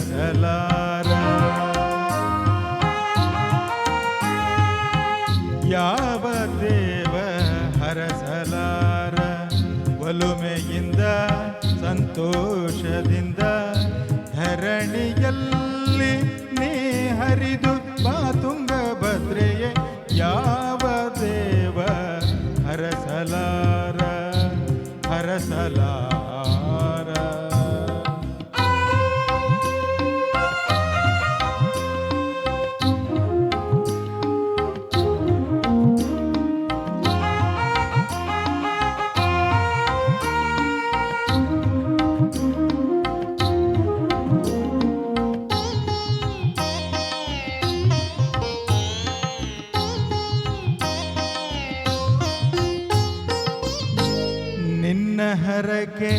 ಹರಸಲಾರ. ಯಾವ ದೇವ ಹರಸಲಾರ, ಒಲುಮೆಯಿಂದ ಸಂತೋಷದಿಂದ ಧರಣಿಯಲ್ಲಿ ನೀ ಹರಿದು ಬಾ ತುಂಗಭದ್ರೆಯೇ. ಯಾವ ದೇವ ಹರಸಲಾರ ಹರಸಲಾರ. ನಿನ್ನ ಹರಕೆ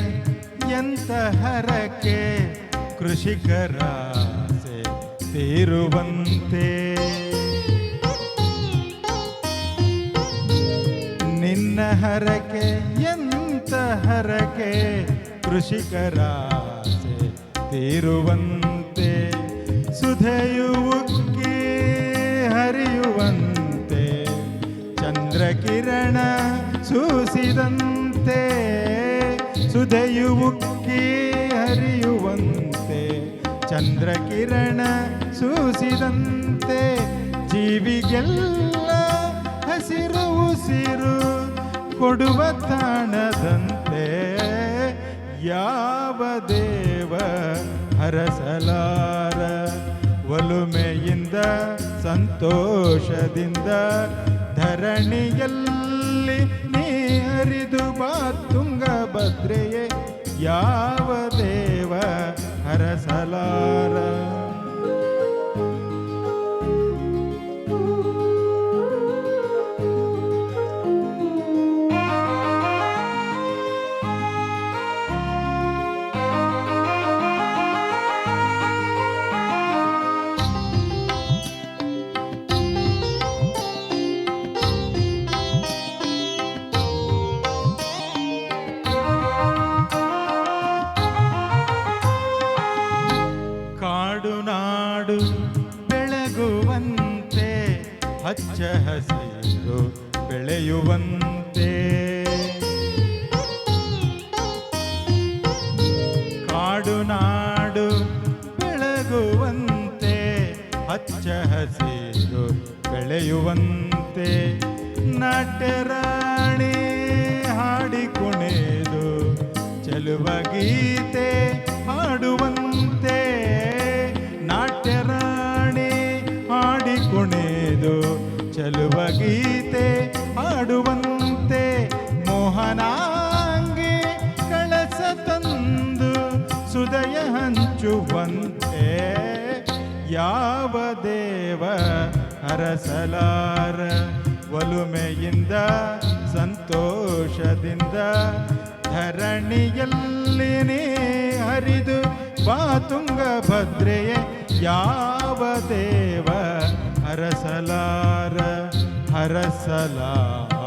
ಎಂತ ಹರಕೆ, ಕೃಷಿಕರಾಸೆ ತೀರುವಂತೆ. ನಿನ್ನ ಹರಕೆ ಎಂತ ಹರಕೆ, ಕೃಷಿಕರಾಸೆ ತೀರುವಂತೆ. ಸುಧೆಯು ಉಕ್ಕಿ ಹರಿಯುವಂತೆ, ಚಂದ್ರಕಿರಣ ಸೂಸಿದಂತೆ. ಸುಧೆಯು ಉಕ್ಕಿ ಹರಿಯುವಂತೆ, ಚಂದ್ರಕಿರಣ ಸೂಸಿದಂತೆ. ಜೀವಿಗೆಲ್ಲ ಹಸಿರು ಉಸಿರು ಕೊಡುವ ತಾಣದಂತೆ. ಯಾವ ದೇವ ಹರಸಲಾರ, ಒಲುಮೆಯಿಂದ ಸಂತೋಷದಿಂದ ಧರಣಿಯಲ್ಲಿ ನೀ ಹರಿದು ಬಾ ತುಂಗಭದ್ರೆಯೇ. ಯಾವ ದೇವ ಹರಸಲಾರ. ಕಾಡು ನಾಡು ಬೆಳಗುವಂತೆ, ಹಚ್ಚ ಹಸಿರು ಬೆಳೆಯುವಂತೆ. ಕಾಡು ನಾಡು ಬೆಳಗುವಂತೆ, ಹಚ್ಚ ಹಸಿರು ಬೆಳೆಯುವಂತೆ. ನಾಟ್ಯರಾಣಿ ಹಾಡಿ ಕುಣಿದು ಚೆಲುವ ಗೀತೆ ಹಾಡುವಂತೆ. ನಾಟ್ಯರಾಣಿ ಹಾಡಿ ಕುಣಿದು ಚೆಲುವ ಗೀತೆ ಹಾಡುವಂತೆ. ಮೋಹನಾಂಗಿ ಕಳಸ ತಂದು ಸುದಯ ಹಂಚುವಂತೆ. ಯಾವ ದೇವ ಹರಸಲಾರ, ಒಲುಮೆಯಿಂದ ಸಂತೋಷದಿಂದ ಧರಣಿಯಲ್ಲಿ ನೀ ಹರಿದು ಬಾ ತುಂಗಭದ್ರೆಯೇ. ಯಾವ ದೇವ ಹರಸಲಾರ ಹರಸಲಾರ.